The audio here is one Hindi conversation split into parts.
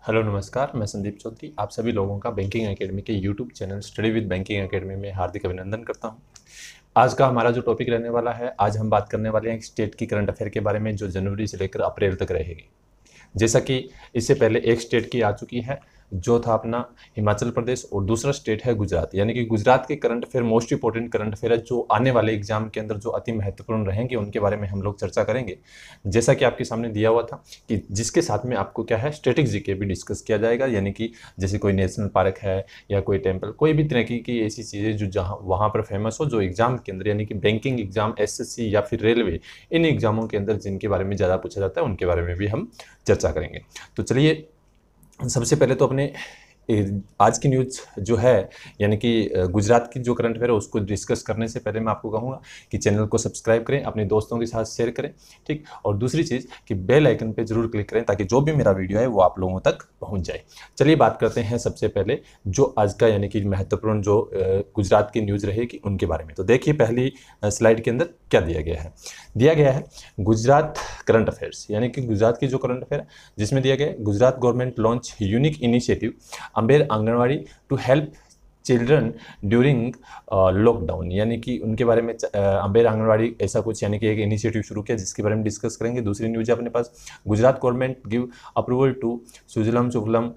हेलो नमस्कार, मैं संदीप चौधरी आप सभी लोगों का बैंकिंग एकेडमी के YouTube channel study with banking academy में हार्दिक अभिनंदन करता हूं। आज का हमारा जो टॉपिक रहने वाला है, आज हम बात करने वाले हैं एक स्टेट की करंट अफेयर के बारे में जो जनवरी से लेकर अप्रैल तक रहेगी। जैसा कि इससे पहले एक स्टेट की आ चुकी है जो था अपना हिमाचल प्रदेश, और दूसरा स्टेट है गुजरात। यानी कि गुजरात के current affair most important current affair है जो आने वाले एग्जाम के अंदर जो अति महत्वपूर्ण रहेंगे उनके बारे में हम लोग चर्चा करेंगे। जैसा कि आपके सामने दिया हुआ था कि जिसके साथ में आपको क्या है, स्टैटिक जीके भी डिस्कस किया जाएगा। यानी कि जैसे कोई नेशनल पार्क है या कोई टेम्पल, कोई भी तरह की ऐसी चीज़ें जो जहाँ वहाँ पर फेमस हो, जो एग्जाम के अंदर यानी कि बैंकिंग एग्जाम, एसएससी या फिर रेलवे, इन एग्जामों के अंदर जिनके बारे में ज़्यादा पूछा जाता है उनके बारे में भी हम चर्चा करेंगे। तो चलिए, सबसे पहले तो अपने आज की न्यूज़ जो है यानी कि गुजरात की जो करंट अफेयर है उसको डिस्कस करने से पहले मैं आपको कहूँगा कि चैनल को सब्सक्राइब करें, अपने दोस्तों के साथ शेयर करें, ठीक। और दूसरी चीज़ कि बेल आइकन पे जरूर क्लिक करें ताकि जो भी मेरा वीडियो है वो आप लोगों तक पहुँच जाए। चलिए बात करते हैं सबसे पहले जो आज का यानी कि महत्वपूर्ण जो गुजरात की न्यूज़ रहेगी उनके बारे में। तो देखिए पहली स्लाइड के अंदर क्या दिया गया है गुजरात करंट अफेयर्स, यानी कि गुजरात की जो करंट अफेयर है जिसमें दिया गया है, Gujarat government launch unique initiative अंबेर anganwadi to help children during lockdown. यानी कि उनके बारे में अंबेर आंगनवाड़ी ऐसा कुछ यानी कि एक इनिशिएटिव शुरू किया जिसके बारे में डिस्कस करेंगे। दूसरी न्यूज़ है अपने पास, Gujarat government give approval to Sujalam Sufalam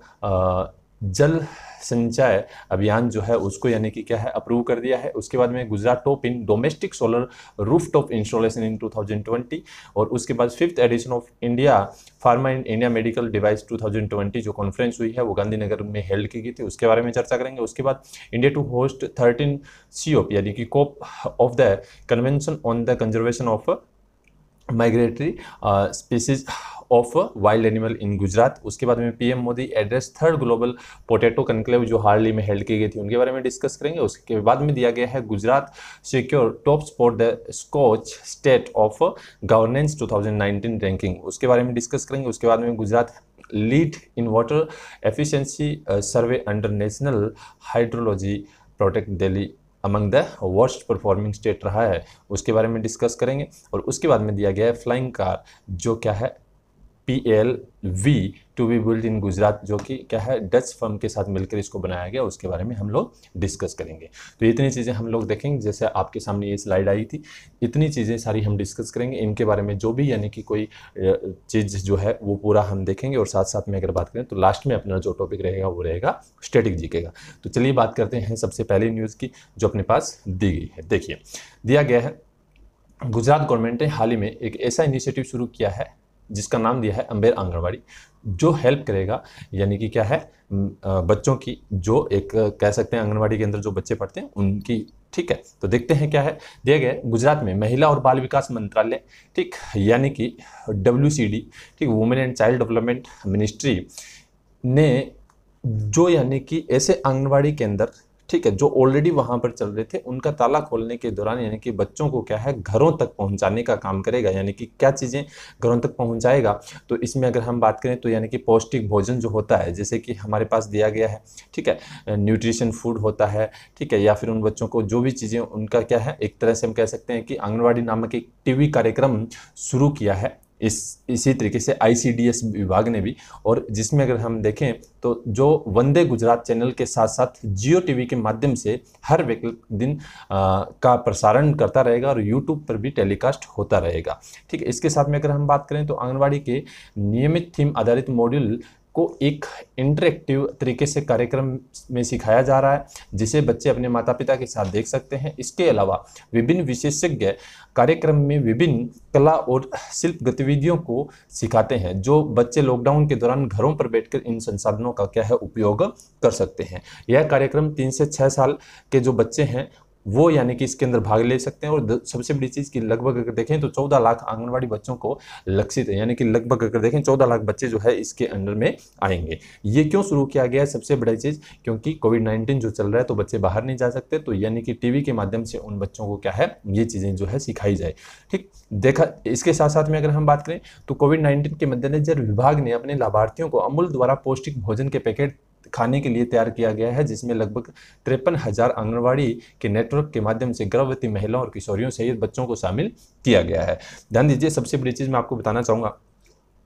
Jal Sanchay अभियान जो है उसको यानी कि क्या है, अप्रूव कर दिया है। उसके बाद में Gujarat top in domestic solar roof top installation in 2020, और उसके बाद 5th edition of India pharma in India medical device 2020 जो कॉन्फ्रेंस हुई है वो गांधीनगर में हेल्ड की गई थी, उसके बारे में चर्चा करेंगे। उसके बाद इंडिया टू होस्ट 13 COP यानी कि COP of the convention on the conservation of migratory species of wild animal in Gujarat. उसके बाद में PM Modi address 3rd global potato conclave जो हाल ही में हेल्ड की गई थी उनके बारे में डिस्कस करेंगे। उसके बाद में दिया गया है Gujarat secure top spot the Skoch state of governance 2019 ranking, उसके बारे में डिस्कस करेंगे। उसके बाद में Gujarat lead in water efficiency survey under national hydrology project Delhi among the worst performing state रहा है, उसके बारे में डिस्कस करेंगे। और उसके बाद में दिया गया है फ्लाइंग कार जो क्या है, PLV to be build in Gujarat, जो कि क्या है डच फर्म के साथ मिलकर इसको बनाया गया, उसके बारे में हम लोग डिस्कस करेंगे। तो इतनी चीज़ें हम लोग देखेंगे, जैसे आपके सामने ये स्लाइड आई थी, इतनी चीज़ें सारी हम डिस्कस करेंगे। इनके बारे में जो भी यानी कि कोई चीज़ जो है वो पूरा हम देखेंगे, और साथ साथ में अगर बात करें तो लास्ट में अपना जो टॉपिक रहेगा वो रहेगा स्टैटिक जीके का। तो चलिए बात करते हैं सबसे पहली न्यूज़ की जो अपने पास दी गई है। देखिए दिया गया है, गुजरात गवर्नमेंट ने हाल ही में एक ऐसा इनिशिएटिव शुरू किया है जिसका नाम दिया है अंबेर आंगनवाड़ी, जो हेल्प करेगा यानी कि क्या है, बच्चों की जो एक कह सकते हैं आंगनवाड़ी के अंदर जो बच्चे पढ़ते हैं उनकी, ठीक है। तो देखते हैं क्या है दिया गया है। गुजरात में महिला और बाल विकास मंत्रालय, ठीक, यानी कि WCD, ठीक, women and child development ministry ने जो यानी कि ऐसे आंगनवाड़ी के अंदर, ठीक है, जो ऑलरेडी वहां पर चल रहे थे उनका ताला खोलने के दौरान यानी कि बच्चों को क्या है घरों तक पहुंचाने का काम करेगा। यानी कि क्या चीज़ें घरों तक पहुंचाएगा, तो इसमें अगर हम बात करें तो यानी कि पौष्टिक भोजन जो होता है, जैसे कि हमारे पास दिया गया है, ठीक है, न्यूट्रिशन फूड होता है, ठीक है, या फिर उन बच्चों को जो भी चीज़ें उनका क्या है, एक तरह से हम कह सकते हैं कि आंगनवाड़ी नामक एक टीवी कार्यक्रम शुरू किया है इसी तरीके से ICDS विभाग ने भी, और जिसमें अगर हम देखें तो जो वंदे गुजरात चैनल के साथ साथ जियो टीवी के माध्यम से हर वैकल्पिक दिन का प्रसारण करता रहेगा और यूट्यूब पर भी टेलीकास्ट होता रहेगा, ठीक है। इसके साथ में अगर हम बात करें तो आंगनवाड़ी के नियमित थीम आधारित मॉड्यूल को एक इंटरेक्टिव तरीके से कार्यक्रम में सिखाया जा रहा है जिसे बच्चे अपने माता पिता के साथ देख सकते हैं। इसके अलावा विभिन्न विशेषज्ञ कार्यक्रम में विभिन्न कला और शिल्प गतिविधियों को सिखाते हैं जो बच्चे लॉकडाउन के दौरान घरों पर बैठकर इन संसाधनों का क्या है उपयोग कर सकते हैं। यह कार्यक्रम 3 से 6 साल के जो बच्चे हैं वो यानी कि इसके अंदर भाग ले सकते हैं। और सबसे बड़ी चीज़ की लगभग अगर देखें तो 14 लाख आंगनवाड़ी बच्चों को लक्षित है, यानी कि लगभग अगर देखें 14 लाख बच्चे जो है इसके अंडर में आएंगे। ये क्यों शुरू किया गया है, सबसे बड़ी चीज़ क्योंकि कोविड-19 जो चल रहा है तो बच्चे बाहर नहीं जा सकते, तो यानी कि टीवी के माध्यम से उन बच्चों को क्या है ये चीज़ें जो है सिखाई जाए, ठीक। देखा, इसके साथ साथ में अगर हम बात करें तो कोविड-19 के मद्देनजर विभाग ने अपने लाभार्थियों को अमूल द्वारा पौष्टिक भोजन के पैकेट खाने के लिए तैयार किया गया है, जिसमें लगभग 53,000 आंगनवाड़ी के नेटवर्क के माध्यम से गर्भवती महिलाओं और किशोरियों सहित बच्चों को शामिल किया गया है। ध्यान दीजिए, सबसे बड़ी चीज़ मैं आपको बताना चाहूँगा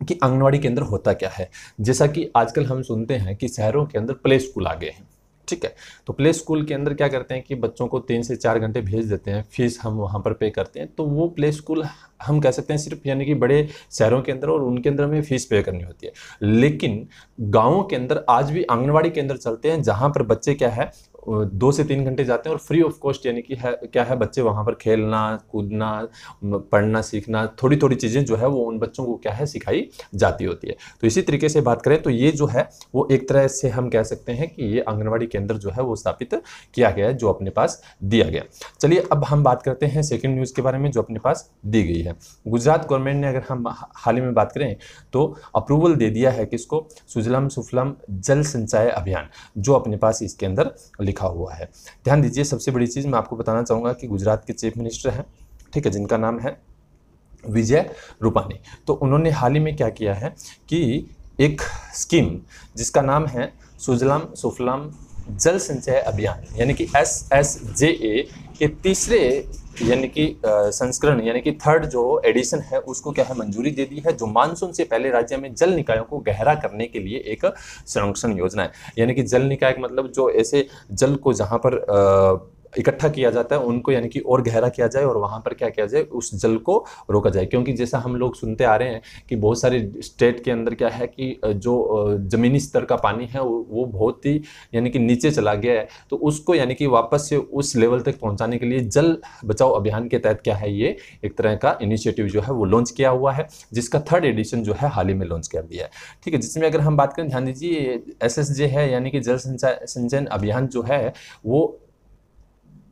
कि आंगनवाड़ी केंद्र होता क्या है। जैसा कि आजकल हम सुनते हैं कि शहरों के अंदर प्ले स्कूल आ गए हैं, ठीक है। तो प्ले स्कूल के अंदर क्या करते हैं कि बच्चों को 3 से 4 घंटे भेज देते हैं, फीस हम वहाँ पर पे करते हैं। तो वो प्ले स्कूल हम कह सकते हैं सिर्फ यानी कि बड़े शहरों के अंदर, और उनके अंदर में फीस पे करनी होती है। लेकिन गाँवों के अंदर आज भी आंगनवाड़ी केंद्र चलते हैं, जहाँ पर बच्चे क्या है 2 से 3 घंटे जाते हैं और फ्री ऑफ कॉस्ट, यानी कि है क्या है, बच्चे वहाँ पर खेलना कूदना पढ़ना सीखना थोड़ी थोड़ी चीज़ें जो है वो उन बच्चों को क्या है सिखाई जाती होती है। तो इसी तरीके से बात करें तो ये जो है वो एक तरह से हम कह सकते हैं कि ये आंगनवाड़ी केंद्र जो है वो स्थापित किया गया है, जो अपने पास दिया गया। चलिए अब हम बात करते हैं सेकेंड न्यूज़ के बारे में जो अपने पास दी गई है। गुजरात गवर्नमेंट ने, अगर हम हाल ही में बात करें तो अप्रूवल दे दिया है किसको, सुजलाम सुफलाम जल सिंचाई अभियान, जो अपने पास इसके अंदर लिखा हुआ है। ध्यान दीजिए, सबसे बड़ी चीज़ मैं आपको बताना चाहूँगा कि गुजरात के चीफ मिनिस्टर हैं, ठीक है, जिनका नाम है विजय रूपानी। तो उन्होंने हाल ही में क्या किया है कि एक स्कीम जिसका नाम है सुजलाम सुफलाम जल सिंचाई अभियान, यानी कि SSJA के तीसरे यानी कि संस्करण यानी कि थर्ड जो एडिशन है उसको क्या है मंजूरी दे दी है, जो मानसून से पहले राज्य में जल निकायों को गहरा करने के लिए एक संरक्षण योजना है। यानी कि जल निकाय मतलब जो ऐसे जल को जहाँ पर इकट्ठा किया जाता है उनको यानी कि और गहरा किया जाए और वहाँ पर क्या किया जाए, उस जल को रोका जाए। क्योंकि जैसा हम लोग सुनते आ रहे हैं कि बहुत सारे स्टेट के अंदर क्या है कि जो ज़मीनी स्तर का पानी है वो बहुत ही यानी कि नीचे चला गया है। तो उसको यानी कि वापस से उस लेवल तक पहुँचाने के लिए जल बचाओ अभियान के तहत क्या है, ये एक तरह का इनिशिएटिव जो है वो लॉन्च किया हुआ है, जिसका थर्ड एडिशन जो है हाल ही में लॉन्च कर दिया है, ठीक है। जिसमें अगर हम बात करें, ध्यान दीजिए, SSJ है यानी कि जल संचयन अभियान जो है वो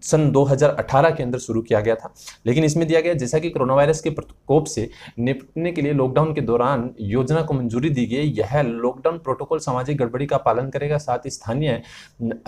सन 2018 के अंदर शुरू किया गया था। लेकिन इसमें दिया गया जैसा कि कोरोना वायरस के प्रकोप से निपटने के लिए लॉकडाउन के दौरान योजना को मंजूरी दी गई। यह लॉकडाउन प्रोटोकॉल सामाजिक गड़बड़ी का पालन करेगा, साथ ही स्थानीय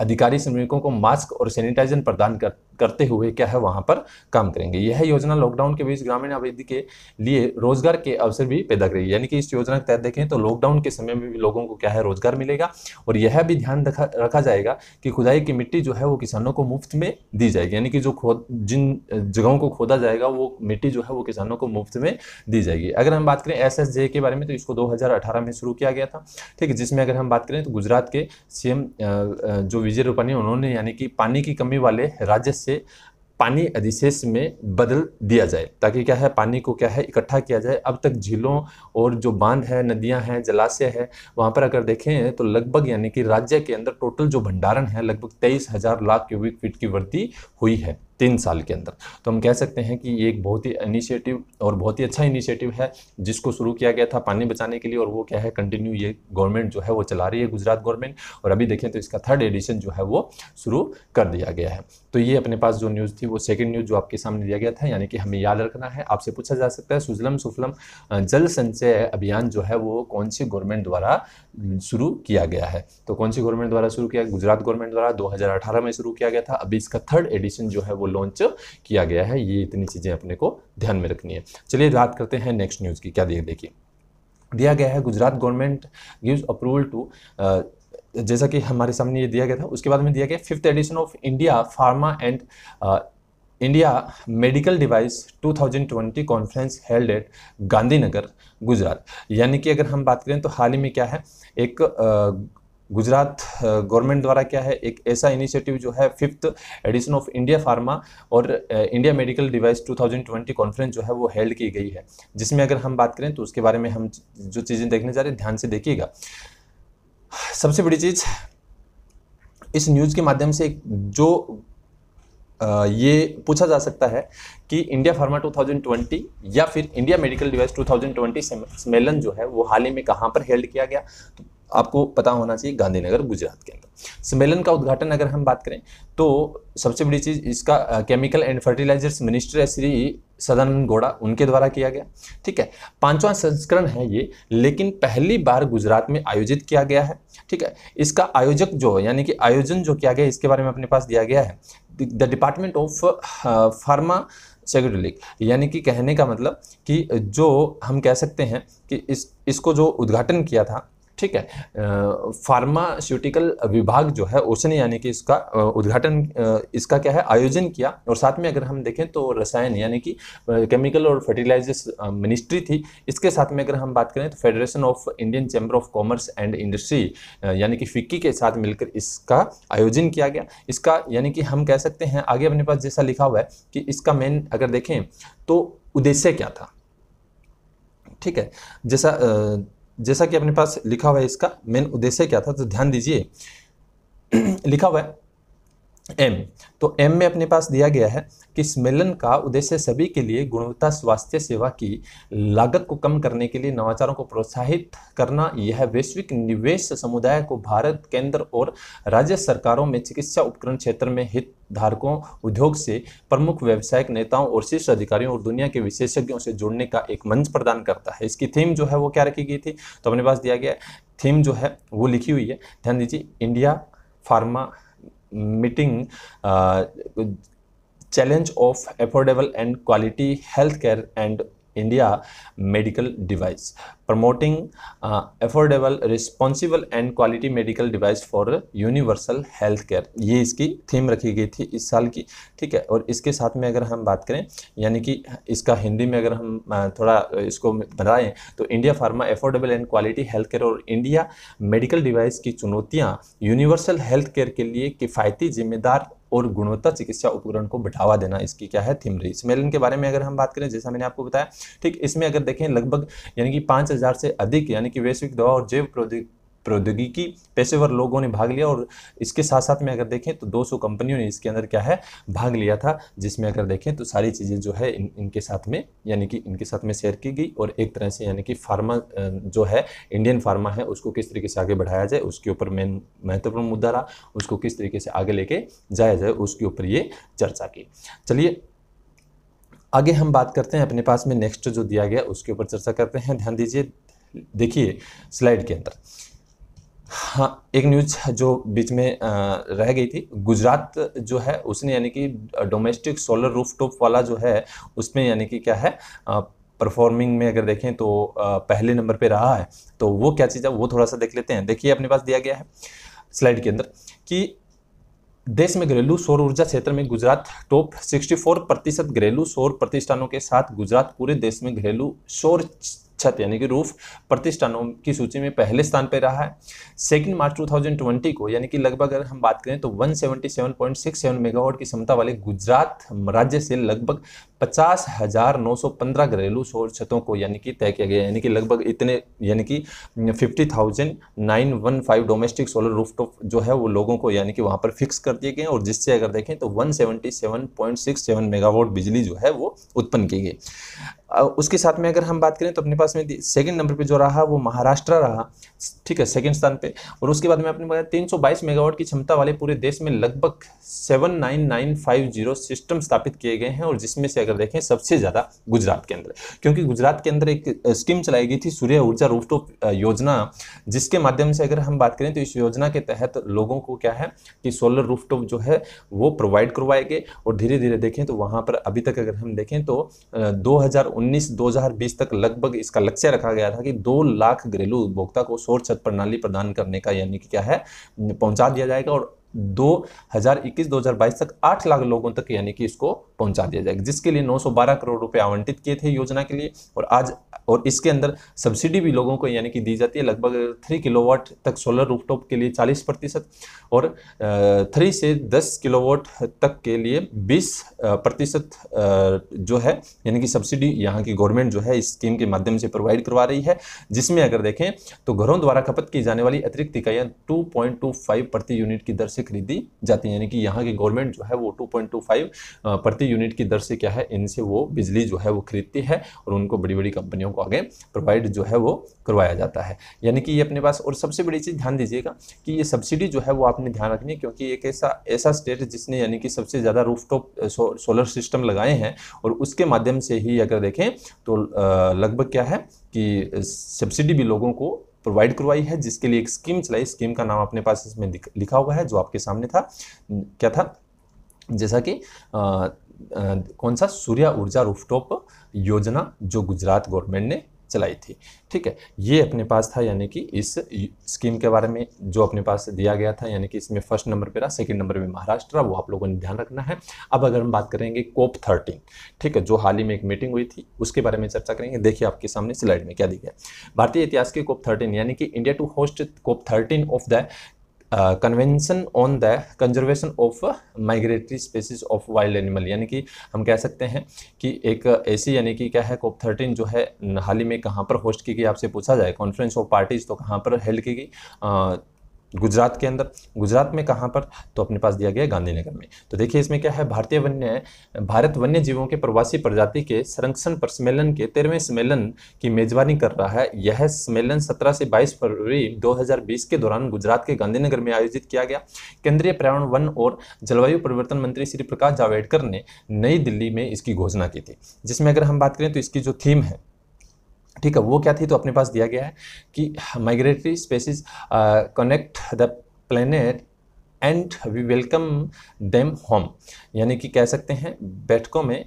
अधिकारी श्रमिकों को मास्क और सैनिटाइजर प्रदान करते हुए क्या है वहां पर काम करेंगे। यह योजना लॉकडाउन के बीच ग्रामीण आबादी के लिए रोजगार के अवसर भी पैदा करेगी। यानी कि इस योजना के तहत देखें तो लॉकडाउन के समय में भी लोगों को क्या है रोजगार मिलेगा, और यह भी ध्यान रखा जाएगा कि खुदाई की मिट्टी जो है वो किसानों को मुफ्त में दी जाएगी। यानी कि जो जिन जगहों को खोदा जाएगा वो मिट्टी जो है वो किसानों को मुफ्त में दी जाएगी। अगर हम बात करें SSJ के बारे में तो इसको 2018 में शुरू किया गया था, ठीक है। जिसमें अगर हम बात करें तो गुजरात के CM जो विजय रूपानी, उन्होंने यानी कि पानी की कमी वाले राज्य से पानी अधिशेष में बदल दिया जाए, ताकि क्या है पानी को क्या है इकट्ठा किया जाए। अब तक झीलों और जो बांध है, नदियां हैं, जलाशय है, वहाँ पर अगर देखें तो लगभग यानी कि राज्य के अंदर टोटल जो भंडारण है लगभग 23,000 लाख क्यूबिक फीट की वृद्धि हुई है 3 साल के अंदर। तो हम कह सकते हैं कि ये एक बहुत ही इनिशिएटिव और बहुत ही अच्छा इनिशिएटिव है जिसको शुरू किया गया था पानी बचाने के लिए, और वो क्या है कंटिन्यू ये गवर्नमेंट जो है वो चला रही है, गुजरात गवर्नमेंट। और अभी देखें तो इसका थर्ड एडिशन जो है वो शुरू कर दिया गया है। तो ये अपने पास जो न्यूज़ थी वो सेकंड न्यूज़ जो आपके सामने दिया गया था, यानी कि हमें याद रखना है। आपसे पूछा जा सकता है सुजलम सुफलम जल संचय अभियान जो है वो कौन सी गवर्नमेंट द्वारा शुरू किया गया है। तो कौन सी गवर्नमेंट द्वारा शुरू किया? गुजरात गवर्नमेंट द्वारा 2018 में शुरू किया गया था। अभी इसका थर्ड एडिशन जो है वो लॉन्च किया गया है। ये इतनी चीज़ें अपने को ध्यान में रखनी है। चलिए बात करते हैं नेक्स्ट न्यूज़ की। क्या देखिए दिया गया है, Gujarat government gives approval to, जैसा कि हमारे सामने ये दिया गया था, उसके बाद में दिया गया 5th edition of India pharma and India medical device 2020 conference held at Gandhinagar Gujarat. यानी कि अगर हम बात करें तो हाल ही में क्या है एक गुजरात गवर्नमेंट द्वारा क्या है एक ऐसा इनिशिएटिव जो है 5th edition of India pharma और इंडिया मेडिकल डिवाइस 2020 कॉन्फ्रेंस जो है वो हेल्ड की गई है। जिसमें अगर हम बात करें तो उसके बारे में हम जो चीज़ें देखने जा रहे हैं ध्यान से देखिएगा। सबसे बड़ी चीज़ इस न्यूज़ के माध्यम से जो ये पूछा जा सकता है कि इंडिया फार्मा 2020 या फिर इंडिया मेडिकल डिवाइस 2020 सम्मेलन जो है वो हाल ही में कहाँ पर हेल्ड किया गया, तो आपको पता होना चाहिए गांधीनगर गुजरात के अंदर। सम्मेलन का उद्घाटन अगर हम बात करें तो सबसे बड़ी चीज़ इसका chemical and fertilisers minister Shri Sadananda Gowda उनके द्वारा किया गया, ठीक है। 5वां संस्करण है ये, लेकिन पहली बार गुजरात में आयोजित किया गया है, ठीक है। इसका आयोजक जो यानी कि आयोजन जो किया गया इसके बारे में अपने पास दिया गया है द डिपार्टमेंट ऑफ फार्मास्यूटिकल्स, यानी कि कहने का मतलब कि जो हम कह सकते हैं कि इसको जो उद्घाटन किया था, ठीक है। फार्मास्यूटिकल विभाग जो है उसने यानी कि इसका उद्घाटन, इसका क्या है, आयोजन किया। और साथ में अगर हम देखें तो रसायन यानी कि केमिकल और फर्टिलाइजर्स मिनिस्ट्री थी। इसके साथ में अगर हम बात करें तो federation of Indian chamber of commerce and industry यानी कि फिक्की के साथ मिलकर इसका आयोजन किया गया। इसका यानी कि हम कह सकते हैं, आगे अपने पास जैसा लिखा हुआ है कि इसका मेन अगर देखें तो उद्देश्य क्या था। ठीक है, जैसा कि अपने पास लिखा हुआ है इसका मेन उद्देश्य क्या था, तो ध्यान दीजिए लिखा हुआ है एम। तो एम में अपने पास दिया गया है कि सम्मेलन का उद्देश्य सभी के लिए गुणवत्ता स्वास्थ्य सेवा की लागत को कम करने के लिए नवाचारों को प्रोत्साहित करना। यह वैश्विक निवेश समुदाय को भारत, केंद्र और राज्य सरकारों में चिकित्सा उपकरण क्षेत्र में हितधारकों, उद्योग से प्रमुख व्यावसायिक नेताओं और शीर्ष अधिकारियों और दुनिया के विशेषज्ञों से जुड़ने का एक मंच प्रदान करता है। इसकी थीम जो है वो क्या रखी गई थी, तो अपने पास दिया गया थीम जो है वो लिखी हुई है, ध्यान दीजिए, India pharma meeting challenge of affordable and quality health care and India medical device promoting affordable responsible and quality medical device for universal health care, ये इसकी थीम रखी गई थी इस साल की। ठीक है, और इसके साथ में अगर हम बात करें यानी कि इसका हिंदी में अगर हम थोड़ा इसको बनाएं तो India pharma affordable and quality health care और इंडिया मेडिकल डिवाइस की चुनौतियाँ, यूनिवर्सल हेल्थ केयर के लिए किफ़ायती, जिम्मेदार और गुणवत्ता चिकित्सा उपकरण को बढ़ावा देना, इसकी क्या है थीम रही। सम्मेलन के बारे में अगर हम बात करें, जैसा मैंने आपको बताया, ठीक, इसमें अगर देखें लगभग यानी कि 5000 से अधिक यानी कि वैश्विक दवा और जैव प्रौद्योगिकी पेशेवर लोगों ने भाग लिया। और इसके साथ साथ में अगर देखें तो 200 कंपनियों ने इसके अंदर क्या है भाग लिया था, जिसमें अगर देखें तो सारी चीज़ें जो है इनके साथ में यानी कि इनके साथ में शेयर की गई। और एक तरह से यानी कि फार्मा जो है इंडियन फार्मा है उसको किस तरीके से आगे बढ़ाया जाए, उसके ऊपर मेन महत्वपूर्ण मुद्दा रहा, उसको किस तरीके से आगे लेके जाया जाए, उसके ऊपर ये चर्चा की। चलिए आगे हम बात करते हैं, अपने पास में नेक्स्ट जो दिया गया उसके ऊपर चर्चा करते हैं। ध्यान दीजिए, देखिए स्लाइड के अंदर, हाँ, एक न्यूज जो बीच में रह गई थी, गुजरात जो है उसने यानी कि डोमेस्टिक सोलर रूफटॉप वाला जो है उसमें यानी कि क्या है परफॉर्मिंग में अगर देखें तो पहले नंबर पे रहा है। तो वो क्या चीज़ है वो थोड़ा सा देख लेते हैं। देखिए अपने पास दिया गया है स्लाइड के अंदर कि देश में घरेलू सौर ऊर्जा क्षेत्र में गुजरात टॉप 64% घरेलू सौर प्रतिष्ठानों के साथ गुजरात पूरे देश में घरेलू सौर छत यानी कि रूफ प्रतिष्ठानों की सूची में पहले स्थान पर रहा है। 2 मार्च 2020 को यानी कि लगभग अगर हम बात करें तो 177.67 मेगावाट की क्षमता वाले गुजरात राज्य से लगभग 50,915 घरेलू सौर छतों को यानी कि तय किया गया, यानी कि लगभग इतने यानी कि 50,915 डोमेस्टिक सोलर रूफटॉप जो है वो लोगों को यानी कि वहाँ पर फिक्स कर दिए गए, और जिससे अगर देखें तो 177.67 मेगावाट बिजली जो है वो उत्पन्न की गई। उसके साथ में अगर हम बात करें तो अपने पास में सेकंड नंबर पे जो रहा वो महाराष्ट्र रहा, ठीक है, सेकंड स्थान पे। और उसके बाद में अपने पास 322 मेगावाट की क्षमता वाले पूरे देश में लगभग 79950 सिस्टम स्थापित किए गए हैं, और जिसमें से अगर देखें सबसे ज़्यादा गुजरात के अंदर, क्योंकि गुजरात के अंदर एक स्कीम चलाई गई थी सूर्य ऊर्जा रूफटॉप योजना, जिसके माध्यम से अगर हम बात करें तो इस योजना के तहत लोगों को क्या है कि सोलर रूफटॉप जो है वो प्रोवाइड करवाए गए। और धीरे धीरे देखें तो वहाँ पर अभी तक अगर हम देखें तो 2019-2020 तक लगभग इसका लक्ष्य रखा गया था कि 2 लाख घरेलू उपभोक्ता को सौर छत प्रणाली प्रदान करने का यानी कि क्या है पहुंचा दिया जाएगा, और 2021-2022 तक 8 लाख लोगों तक यानी कि इसको पहुंचा दिया जाएगा, जिसके लिए 912 करोड़ रुपए आवंटित किए थे योजना के लिए। और इसके अंदर सब्सिडी भी लोगों को यानी कि दी जाती है, लगभग 3 किलोवाट तक सोलर रूफटॉप के लिए 40% और 3 से 10 किलोवाट तक के लिए 20% जो है यानी कि सब्सिडी यहाँ की गवर्नमेंट जो है इस स्कीम के माध्यम से प्रोवाइड करवा रही है, जिसमें अगर देखें तो घरों द्वारा खपत की जाने वाली अतिरिक्त इकाइयाँ 2.25 प्रति यूनिट की दर से खरीदी जाती है, यानी कि यहाँ की गवर्नमेंट जो है वो 2.25 प्रति यूनिट की दर से क्या है इनसे वो बिजली जो है वो खरीदती है, और उनको बड़ी बड़ी कंपनियों को आगे प्रोवाइड जो है वो करवाया जाता है। यानी कि ये अपने पास, और सबसे बड़ी चीज़ ध्यान दीजिएगा कि ये सब्सिडी जो है वो आपने ध्यान रखनी है, क्योंकि एक ऐसा स्टेट जिसने यानी कि सबसे ज़्यादा रूफटॉप सोलर सिस्टम लगाए हैं, और उसके माध्यम से ही अगर देखें तो लगभग क्या है कि सब्सिडी भी लोगों को प्रोवाइड करवाई है, जिसके लिए एक स्कीम चलाई। स्कीम का नाम अपने पास इसमें लिखा हुआ है जो आपके सामने था, क्या था, जैसा कि कौन सा सूर्य ऊर्जा रूफटॉप योजना जो गुजरात गवर्नमेंट ने चलाई थी। ठीक है, ये अपने पास था, यानी कि इस स्कीम के बारे में जो अपने पास दिया गया था, यानी कि इसमें फर्स्ट नंबर पे रहा, सेकंड नंबर पे महाराष्ट्र रहा, वो आप लोगों ने ध्यान रखना है। अब अगर हम बात करेंगे COP 13, ठीक है, जो हाल ही में एक मीटिंग हुई थी, उसके बारे में चर्चा करेंगे। देखिए आपके सामने स्लाइड में क्या दिया गया। भारतीय इतिहास की COP 13, यानी कि India to host COP 13 of the convention on the conservation of migratory species of wild animal, यानी कि हम कह सकते हैं कि एक ऐसी, यानी कि क्या है, COP 13 जो है हाल ही में कहाँ पर होस्ट की गई, आपसे पूछा जाए कॉन्फ्रेंस ऑफ पार्टीज तो कहाँ पर हेल्ड की गई, गुजरात के अंदर। गुजरात में कहाँ पर, तो अपने पास दिया गया गांधीनगर में। तो देखिए इसमें क्या है, भारत वन्य जीवों के प्रवासी प्रजाति के संरक्षण पर सम्मेलन के 13वें सम्मेलन की मेजबानी कर रहा है। यह सम्मेलन 17 से 22 फरवरी 2020 के दौरान गुजरात के गांधीनगर में आयोजित किया गया। केंद्रीय पर्यावरण, वन और जलवायु परिवर्तन मंत्री श्री प्रकाश जावड़ेकर ने नई दिल्ली में इसकी घोषणा की थी। जिसमें अगर हम बात करें तो इसकी जो थीम है, ठीक है, वो क्या थी, तो अपने पास दिया गया है कि migratory species connect the planet and we welcome them home, यानी कि कह सकते हैं बैठकों में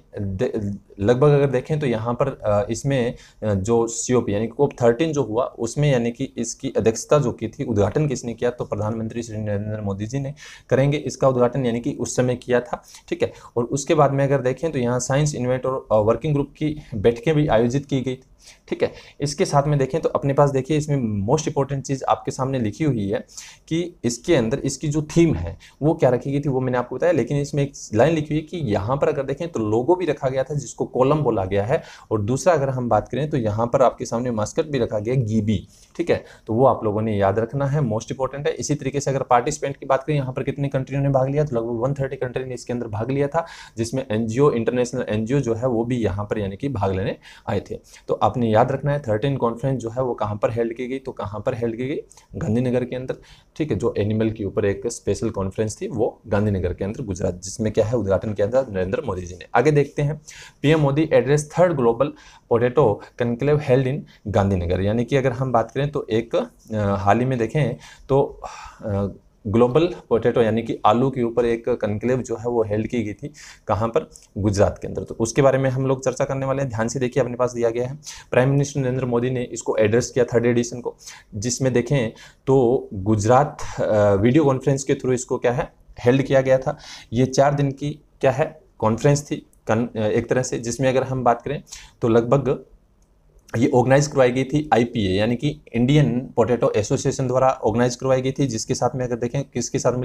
लगभग अगर देखें तो यहाँ पर इसमें जो COP यानी कि COP 13 जो हुआ उसमें, यानी कि इसकी अध्यक्षता जो की थी, उद्घाटन किसने किया, तो प्रधानमंत्री श्री नरेंद्र मोदी जी ने करेंगे इसका उद्घाटन, यानी कि उस समय किया था। ठीक है, और उसके बाद में अगर देखें तो यहाँ साइंस इन्वेंट और वर्किंग ग्रुप की बैठकें भी आयोजित की गई थी। ठीक है, इसके साथ में देखें तो अपने पास देखिए इसमें मोस्ट इंपॉर्टेंट चीज़ आपके सामने लिखी हुई है कि इसके अंदर इसकी जो थीम है वो क्या रखी गई थी, वो मैंने आपको बताया। लेकिन इसमें एक लाइन लिखी हुई है कि यहाँ पर अगर देखें तो लोगो भी रखा गया था, जिसको कॉलम बोला गया है। और दूसरा अगर हम बात करें तो यहाँ पर आपके सामने मास्कट भी रखा गया, गीबी। ठीक है, तो वो आप लोगों ने याद रखना है, मोस्ट इंपॉर्टेंट है। इसी तरीके से अगर पार्टिसिपेंट की बात करें, यहाँ पर कितने कंट्रियों ने भाग लिया, तो लगभग 130 कंट्री ने इसके अंदर भाग लिया था, जिसमें NGO, इंटरनेशनल NGO जो है वो भी यहाँ पर यानी कि भाग लेने आए थे। तो आपने याद रखना है 13 कॉन्फ्रेंस जो है वो कहाँ पर हेल्ड की गई, तो कहाँ पर हेल्ड की गई, गांधीनगर के अंदर। ठीक है, जो एनिमल के ऊपर एक स्पेशल कॉन्फ्रेंस थी वो गांधीनगर के अंदर गुजरात, जिसमें क्या है, उद्घाटन किया था नरेंद्र मोदी जी ने। आगे देखते हैं, PM Modi address 3rd global potato conclave held in Gandhinagar, यानी कि अगर हम बात करें तो एक हाल ही में देखें तो ग्लोबल पोटैटो यानी कि आलू के ऊपर एक कॉन्क्लेव जो है वो हेल्ड की गई थी, कहाँ पर, गुजरात के अंदर। तो उसके बारे में हम लोग चर्चा करने वाले हैं, ध्यान से देखिए, अपने पास दिया गया है। प्राइम मिनिस्टर नरेंद्र मोदी ने इसको एड्रेस किया 3rd एडिशन को, जिसमें देखें तो गुजरात वीडियो कॉन्फ्रेंस के थ्रू इसको क्या है, हेल्ड किया गया था। ये 4 दिन की क्या है, कॉन्फ्रेंस थी एक तरह से, जिसमें अगर हम बात करें तो लगभग ये ऑर्गेनाइज करवाई गई थी IPA यानी कि इंडियन पोटैटो एसोसिएशन द्वारा ऑर्गेनाइज करवाई गई थी, जिसके साथ में अगर देखें किसके साथ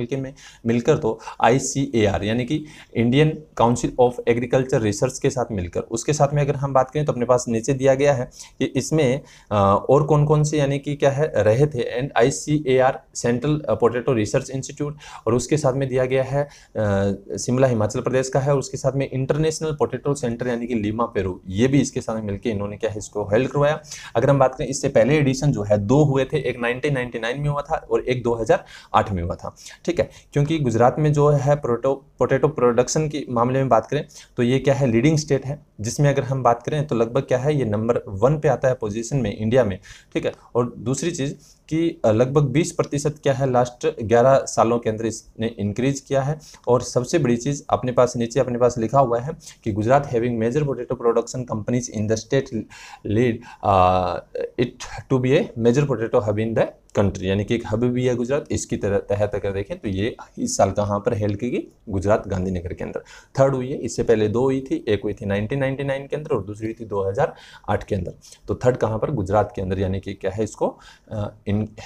मिलकर तो ICAR यानी कि Indian council of agriculture research के साथ मिलकर। उसके साथ में अगर हम बात करें तो अपने पास नीचे दिया गया है कि इसमें और कौन कौन से यानी कि क्या है रहे थे, and ICAR central potato research institute, और उसके साथ में दिया गया है शिमला हिमाचल प्रदेश का है, और उसके साथ में इंटरनेशनल पोटैटो सेंटर यानी कि लीमा पेरू, ये भी इसके साथ में मिलकर इन्होंने क्या है इसको हेल्ड करवाया। अगर हम बात करें इससे पहले एडिशन जो है 2 हुए थे, एक 1999 में हुआ था और एक 2008 में हुआ था। ठीक है, क्योंकि गुजरात में जो है पोटैटो प्रोडक्शन की मामले में बात करें तो ये क्या है, लीडिंग स्टेट है, जिसमें अगर हम बात करें तो लगभग क्या है, ये नंबर 1 पे आता है पोजीशन में इंडिया में। ठीक है, और दूसरी चीज़ कि लगभग 20% क्या है लास्ट 11 सालों के अंदर इसने इंक्रीज किया है। और सबसे बड़ी चीज़ अपने पास नीचे अपने पास लिखा हुआ है कि Gujarat having major potato production companies in the state lead it to be a major potato hub in the country, यानी कि एक हब भी है गुजरात। इसकी तहत अगर देखें तो ये इस साल कहाँ पर हेल्ड की गई, गुजरात गांधीनगर के अंदर 3rd हुई है। इससे पहले 2 हुई थी, एक हुई थी 1999 के अंदर और दूसरी हुई थी 2008 के अंदर। तो 3rd कहाँ पर, गुजरात के अंदर, यानी कि क्या है इसको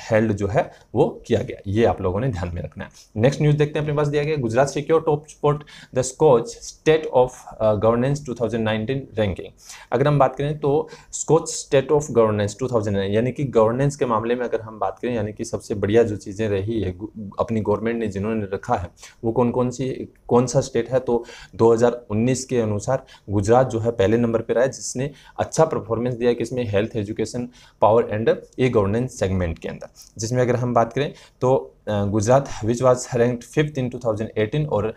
हेल्ड जो है वो किया गया। ये आप लोगों ने ध्यान में रखना है। नेक्स्ट न्यूज़ देखते हैं, अपने पास दिया गया Gujarat secure top spot the Skoch state of governance 2019 ranking. अगर हम बात करें तो स्कॉच स्टेट ऑफ गवर्नेंस 2009 यानी कि गवर्नेंस के मामले में अगर हम बात करें, यानी कि सबसे बढ़िया जो चीज़ें रही है अपनी गवर्नमेंट ने जिन्होंने रखा है वो कौन सा स्टेट है, तो 2019 के अनुसार गुजरात जो है पहले नंबर पर रहा है, जिसने अच्छा परफॉर्मेंस दिया कि इसमें health, education, power and A governance segment के अंदर। जिसमें अगर हम बात करें तो Gujarat which was ranked 5th इन 2018 और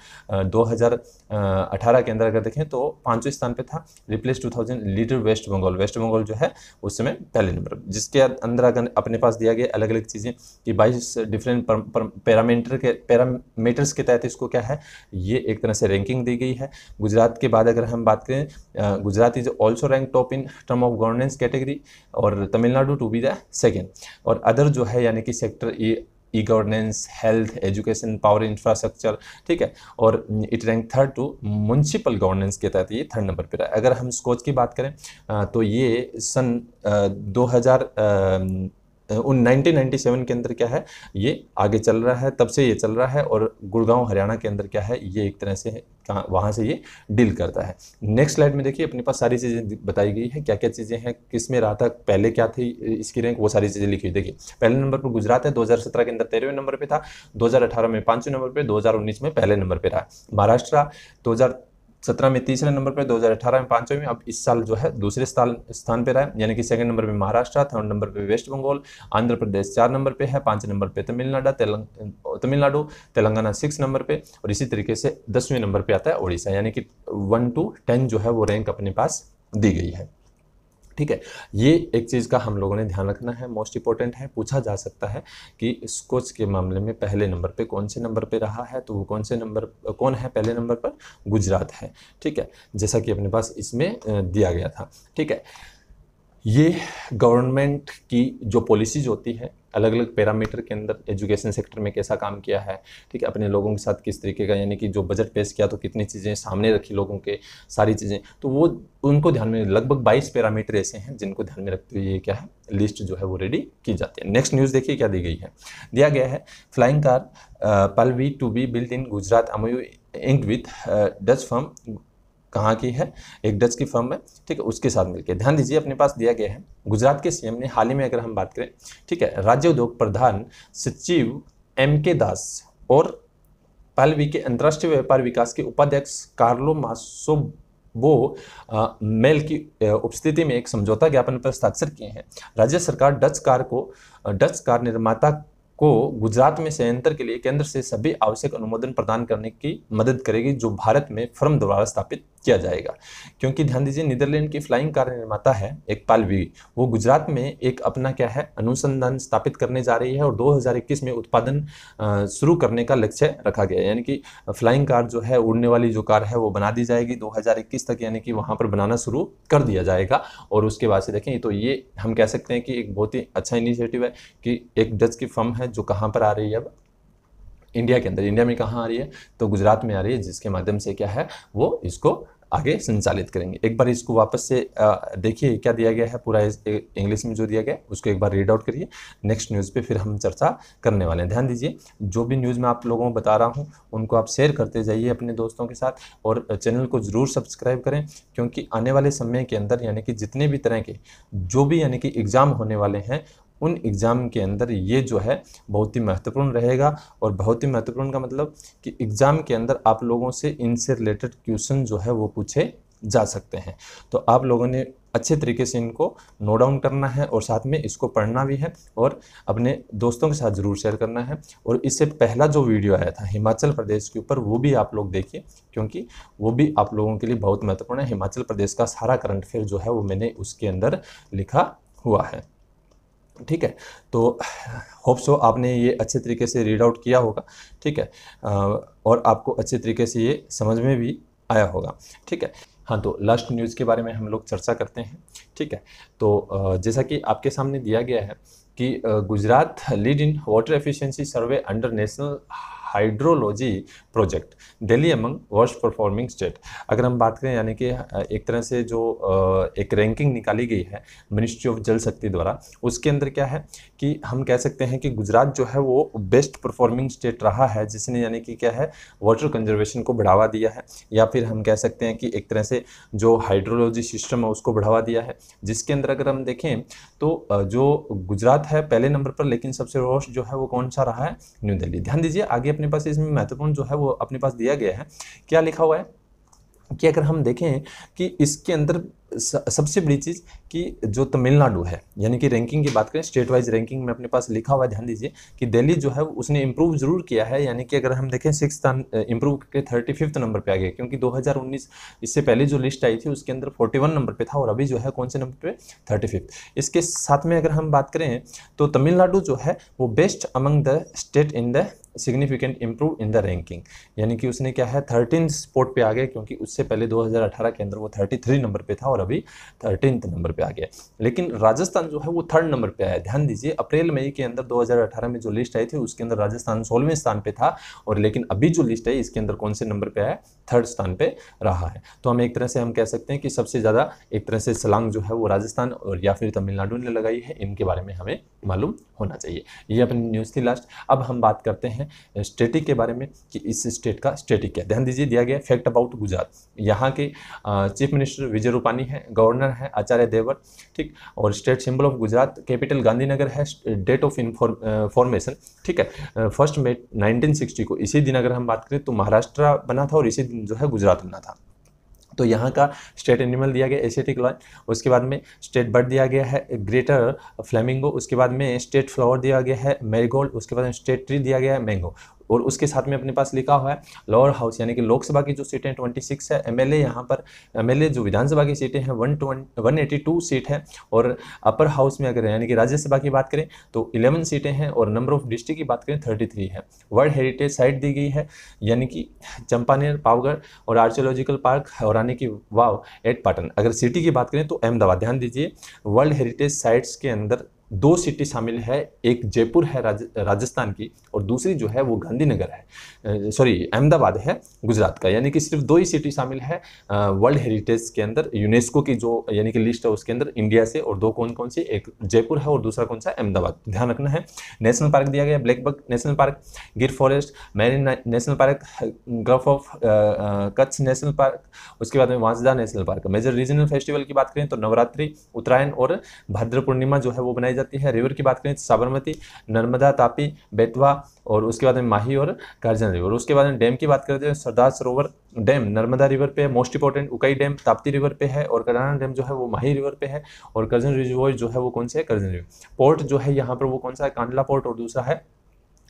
2018 के अंदर अगर देखें तो 5वें स्थान पे था, रिप्लेस 2000 लीडर वेस्ट बंगाल। वेस्ट बंगाल जो है उस समय पहले नंबर, जिसके अंदर अगर अपने पास दिया गया अलग अलग चीज़ें कि 22 डिफरेंट पैरामीटर्स के तहत इसको क्या है, ये एक तरह से रैंकिंग दी गई है। गुजरात के बाद अगर हम बात करें, Gujarat is also rank top in term of governance category और Tamil Nadu to be the second. और अदर जो है यानी कि sector e governance, health, education, power infrastructure, ठीक है, और it rank third to municipal governance के तहत ये थर्ड नंबर पर है। अगर हम स्कोच की बात करें तो ये सन 1997 के अंदर क्या है, ये आगे चल रहा है, तब से ये चल रहा है। और गुड़गांव हरियाणा के अंदर क्या है, ये एक तरह से वहाँ से ये डील करता है। नेक्स्ट स्लाइड में देखिए अपने पास सारी चीज़ें बताई गई है, क्या क्या चीज़ें हैं, किस में रहा था, पहले क्या थी इसकी रैंक, वो सारी चीज़ें लिखी हुई। देखिए पहले नंबर पर गुजरात है, 2017 के अंदर 13वें नंबर पे था, 2018 में 5वें नंबर पे, 2019 में पहले नंबर पे रहा। महाराष्ट्र 2017 में तीसरे नंबर पे, 2018 में 5वें में, अब इस साल जो है दूसरे स्थान पे रहा है, यानी कि सेकंड नंबर पे महाराष्ट्र, थर्ड नंबर पे वेस्ट बंगाल, आंध्र प्रदेश 4 नंबर पे है, 5 नंबर पे तमिलनाडु, तेलंगाना 6 नंबर पे, और इसी तरीके से 10वें नंबर पे आता है उड़ीसा, यानी कि 1 to 10 जो है वो रैंक अपने पास दी गई है। ठीक है, ये एक चीज़ का हम लोगों ने ध्यान रखना है, मोस्ट इंपॉर्टेंट है। पूछा जा सकता है कि स्कोच के मामले में पहले नंबर पे कौन से नंबर पे रहा है, तो वो कौन है पहले नंबर पर, गुजरात है। ठीक है, जैसा कि अपने पास इसमें दिया गया था। ठीक है, ये गवर्नमेंट की जो पॉलिसीज होती है अलग अलग पैरामीटर के अंदर, एजुकेशन सेक्टर में कैसा काम किया है, ठीक है, अपने लोगों के साथ किस तरीके का, यानी कि जो बजट पेश किया तो कितनी चीज़ें सामने रखी लोगों के, सारी चीज़ें, तो वो उनको ध्यान में, लगभग 22 पैरामीटर ऐसे हैं जिनको ध्यान में रखते हुए ये क्या है, लिस्ट जो है वो रेडी की जाती है। नेक्स्ट न्यूज़ देखिए क्या दी गई है, दिया गया है flying car PAL V to be built in Gujarat MoU inked with Dutch firm. कहाँ की है, एक डच की फर्म है, ठीक है, उसके साथ मिलकर। ध्यान दीजिए अपने पास दिया गया है, गुजरात के सीएम ने हाल ही में अगर हम बात करें, ठीक है, राज्य उद्योग प्रधान सचिव MK दास और पल्वी के अंतर्राष्ट्रीय व्यापार विकास के उपाध्यक्ष कार्लो मासोबो मेल की उपस्थिति में एक समझौता ज्ञापन पर हस्ताक्षर किए हैं। राज्य सरकार डच कार निर्माता को गुजरात में संयंत्र के लिए केंद्र से सभी आवश्यक अनुमोदन प्रदान करने की मदद करेगी, जो भारत में फर्म द्वारा स्थापित किया जाएगा। क्योंकि ध्यान दीजिए नीदरलैंड की फ्लाइंग कार निर्माता है एक पल्वी, वो गुजरात में एक अपना क्या है, अनुसंधान स्थापित करने जा रही है और 2021 में उत्पादन शुरू करने का लक्ष्य रखा गया है। यानी कि फ्लाइंग कार जो है, उड़ने वाली जो कार है वो बना दी जाएगी 2021 तक, यानी कि वहाँ पर बनाना शुरू कर दिया जाएगा। और उसके बाद से देखें तो ये हम कह सकते हैं कि एक बहुत ही अच्छा इनिशिएटिव है कि एक डच की फर्म है जो कहाँ पर आ रही है, अब इंडिया के अंदर, इंडिया में कहाँ आ रही है, तो गुजरात में आ रही है, जिसके माध्यम से क्या है वो इसको आगे संचालित करेंगे। एक बार इसको वापस से देखिए क्या दिया गया है, पूरा इंग्लिश में जो दिया गया है उसको एक बार रीड आउट करिए। नेक्स्ट न्यूज़ पे फिर हम चर्चा करने वाले हैं। ध्यान दीजिए जो भी न्यूज़ मैं आप लोगों को बता रहा हूँ उनको आप शेयर करते जाइए अपने दोस्तों के साथ, और चैनल को ज़रूर सब्सक्राइब करें, क्योंकि आने वाले समय के अंदर यानी कि जितने भी तरह के जो भी यानी कि एग्ज़ाम होने वाले हैं, उन एग्ज़ाम के अंदर ये जो है बहुत ही महत्वपूर्ण रहेगा। और बहुत ही महत्वपूर्ण का मतलब कि एग्ज़ाम के अंदर आप लोगों से इनसे रिलेटेड क्वेश्चन जो है वो पूछे जा सकते हैं। तो आप लोगों ने अच्छे तरीके से इनको नोट डाउन करना है और साथ में इसको पढ़ना भी है और अपने दोस्तों के साथ ज़रूर शेयर करना है। और इससे पहला जो वीडियो आया था हिमाचल प्रदेश के ऊपर, वो भी आप लोग देखिए, क्योंकि वो भी आप लोगों के लिए बहुत महत्वपूर्ण है। हिमाचल प्रदेश का सारा करंट अफेयर जो है वो मैंने उसके अंदर लिखा हुआ है। ठीक है, तो होप सो आपने ये अच्छे तरीके से रीड आउट किया होगा। ठीक है, और आपको अच्छे तरीके से ये समझ में भी आया होगा। ठीक है, हाँ, तो लास्ट न्यूज़ के बारे में हम लोग चर्चा करते हैं। ठीक है, तो जैसा कि आपके सामने दिया गया है कि Gujarat lead in water efficiency survey under national hydrology project, Delhi among worst performing state. अगर हम बात करें यानी कि एक तरह से जो एक रैंकिंग निकाली गई है मिनिस्ट्री ऑफ जल शक्ति द्वारा, उसके अंदर क्या है कि हम कह सकते हैं कि गुजरात जो है वो बेस्ट परफॉर्मिंग स्टेट रहा है, जिसने यानी कि क्या है वाटर कंजर्वेशन को बढ़ावा दिया है, या फिर हम कह सकते हैं कि एक तरह से जो हाइड्रोलॉजी सिस्टम है उसको बढ़ावा दिया है। जिसके अंदर अगर हम देखें तो जो गुजरात है पहले नंबर पर, लेकिन सबसे वर्स्ट जो है वो कौन सा रहा है, न्यू दिल्ली। ध्यान दीजिए आगे अपने पास इसमें महत्वपूर्ण जो है वो अपने पास दिया गया है, क्या लिखा हुआ है कि अगर हम देखें कि इसके अंदर सबसे बड़ी चीज़ कि जो तमिलनाडु है, यानी कि रैंकिंग की बात करें, स्टेट वाइज रैंकिंग में अपने पास लिखा हुआ है, ध्यान दीजिए कि दिल्ली जो है उसने इंप्रूव जरूर किया है, यानी कि अगर हम देखें 6 स्थान इंप्रूव करके 35th नंबर पे आ गया, क्योंकि 2019 इससे पहले जो लिस्ट आई थी उसके अंदर 41 नंबर पे था और अभी जो है कौन से नंबर पे, 35th। इसके साथ में अगर हम बात करें तो तमिलनाडु जो है वो best among the state in the significant improve in the ranking, यानी कि उसने क्या है 13 स्पॉट पे आ गया, क्योंकि उससे पहले 2018 के अंदर वो 33 नंबर पे था और अभी 13th नंबर पे आ गया। लेकिन राजस्थान जो है वो 3rd नंबर पे आया। ध्यान दीजिए अप्रैल मई के अंदर 2018 में जो लिस्ट आई थी उसके अंदर राजस्थान 16वें स्थान पे था, और लेकिन अभी जो लिस्ट है इसके अंदर कौन से नंबर पे आया, 3rd स्थान पे रहा है। तो हम एक तरह से हम कह सकते हैं कि सबसे ज़्यादा एक तरह से छलांग जो है वो राजस्थान और या फिर तमिलनाडु ने लगाई है, इनके बारे में हमें मालूम होना चाहिए। ये अपनी न्यूज़ थी लास्ट। अब हम बात करते हैं स्टेटिक के बारे में कि इस स्टेट का स्टेटिक क्या। ध्यान दीजिए दिया गया फैक्ट अबाउट गुजरात, यहाँ के चीफ मिनिस्टर विजय रूपानी है, गवर्नर है आचार्य देवव्रत, ठीक, और state symbol of Gujarat capital Gandhinagar है, डेट ऑफ फॉर्मेशन, ठीक है 1 मई 1960 को, इसी दिन अगर हम बात करें तो महाराष्ट्र बना था और इसी दिन जो है गुजरात बना था। तो यहाँ का स्टेट एनिमल दिया गया एशियाटिक लॉयन, उसके बाद में स्टेट बर्ड दिया गया है ग्रेटर फ्लेमिंगो, उसके बाद में स्टेट फ्लावर दिया गया है मैरीगोल्ड, उसके बाद में स्टेट ट्री दिया गया है मैंगो, और उसके साथ में अपने पास लिखा हुआ है लोअर हाउस, यानी कि लोकसभा की जो सीटें 26 है, एमएलए यहाँ पर एमएलए जो विधानसभा की सीटें हैं 182 सीट है, और अपर हाउस में अगर यानी कि राज्यसभा की बात करें तो 11 सीटें हैं, और नंबर ऑफ डिस्ट्रिक्ट की बात करें 33 है। वर्ल्ड हेरिटेज साइट दी गई है, यानी कि चंपानेर, पावगढ़ और आर्कियोलॉजिकल पार्क और रानी की वाव एट पाटन। अगर सिटी की बात करें तो अहमदाबाद। ध्यान दीजिए वर्ल्ड हेरिटेज साइट्स के अंदर 2 सिटी शामिल है, एक जयपुर है राजस्थान की और दूसरी जो है वो गांधीनगर है, अहमदाबाद है गुजरात का, यानी कि सिर्फ 2 ही सिटी शामिल है वर्ल्ड हेरिटेज के अंदर, यूनेस्को की जो यानी कि लिस्ट है उसके अंदर इंडिया से, और 2 कौन सी, एक जयपुर है और दूसरा कौन सा, अहमदाबाद, ध्यान रखना है। नेशनल पार्क दिया गया blackbuck national park, Gir forest, marine national park, gulf of Kutch national park, उसके बाद में Vansda national park. Major regional festival की बात करें तो नवरात्रि, उत्तरायण और भाद्र पूर्णिमा जो है वो बनाई जाती है। रिवर की बात करें तो साबरमती, नर्मदा, तापी, बेतवा, और उसके बाद में माही और करजन रिवर। उसके बाद में डैम की बात करते हैं सरदार सरोवर डैम नर्मदा रिवर पे है, most important Ukai dam Tapti river पे है, और कराना डैम जो है वो माही रिवर पे है, और करजन रिजर्वॉयर जो है वो कौन से है, करजन रिवर। पोर्ट जो है यहाँ पर वो कौन सा है, कांडला पोर्ट, और दूसरा है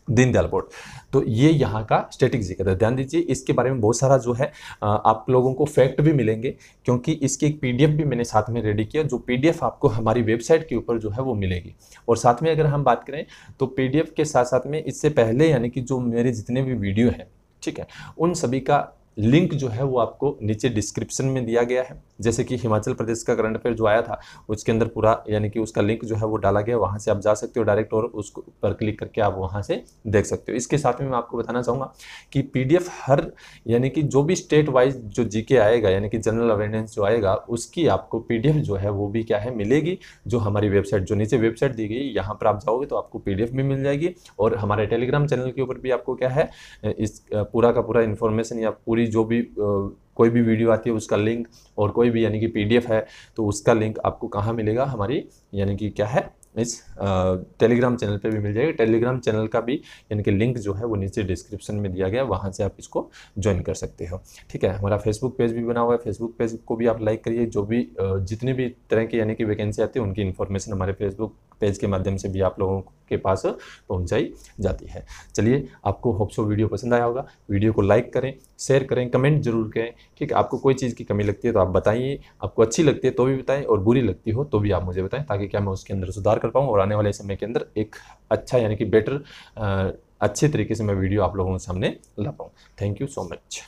दीनदयाल पोर्ट। तो ये यहाँ का स्टैटिक जिक्र है। ध्यान दीजिए इसके बारे में बहुत सारा जो है आप लोगों को फैक्ट भी मिलेंगे, क्योंकि इसकी एक पीडीएफ भी मैंने साथ में रेडी किया, जो पीडीएफ आपको हमारी वेबसाइट के ऊपर जो है वो मिलेगी। और साथ में अगर हम बात करें तो पीडीएफ के साथ साथ में इससे पहले यानी कि जो मेरे जितने भी वीडियो हैं, ठीक है, उन सभी का लिंक जो है वो आपको नीचे डिस्क्रिप्शन में दिया गया है। जैसे कि हिमाचल प्रदेश का करंट अफेयर जो आया था उसके अंदर पूरा यानी कि उसका लिंक जो है वो डाला गया, वहाँ से आप जा सकते हो डायरेक्ट और उसको पर क्लिक करके आप वहाँ से देख सकते हो। इसके साथ में मैं आपको बताना चाहूँगा कि पीडीएफ हर यानी कि जो भी स्टेट वाइज जो जीके आएगा यानी कि जनरल अवेयरनेस जो आएगा उसकी आपको पीडीएफ जो है वो भी क्या है मिलेगी, जो हमारी वेबसाइट जो नीचे वेबसाइट दी गई यहाँ पर आप जाओगे तो आपको पीडीएफ भी मिल जाएगी। और हमारे टेलीग्राम चैनल के ऊपर भी आपको क्या है इस पूरा का पूरा इन्फॉर्मेशन या पूरी जो भी कोई भी वीडियो आती है उसका लिंक और कोई भी यानी कि पीडीएफ है तो उसका लिंक आपको कहाँ मिलेगा, हमारी यानी कि क्या है इस टेलीग्राम चैनल पे भी मिल जाएगा। टेलीग्राम चैनल का भी यानी कि लिंक जो है वो नीचे डिस्क्रिप्शन में दिया गया, वहाँ से आप इसको ज्वाइन कर सकते हो। ठीक है, हमारा फेसबुक पेज भी बना हुआ है, फेसबुक पेज को भी आप लाइक करिए। जो भी जितने भी तरह की यानी कि वैकेंसी आती है उनकी इन्फॉर्मेशन हमारे फेसबुक पेज के माध्यम से भी आप लोगों के पास पहुंचाई जाती है। चलिए, आपको होप सो वीडियो पसंद आया होगा। वीडियो को लाइक करें, शेयर करें, कमेंट जरूर करें। ठीक है, आपको कोई चीज़ की कमी लगती है तो आप बताइए, आपको अच्छी लगती है तो भी बताएं और बुरी लगती हो तो भी आप मुझे बताएं, ताकि क्या मैं उसके अंदर सुधार कर पाऊँ और आने वाले समय के अंदर एक अच्छा यानी कि बेटर अच्छे तरीके से मैं वीडियो आप लोगों के सामने ला पाऊँ। Thank you so much.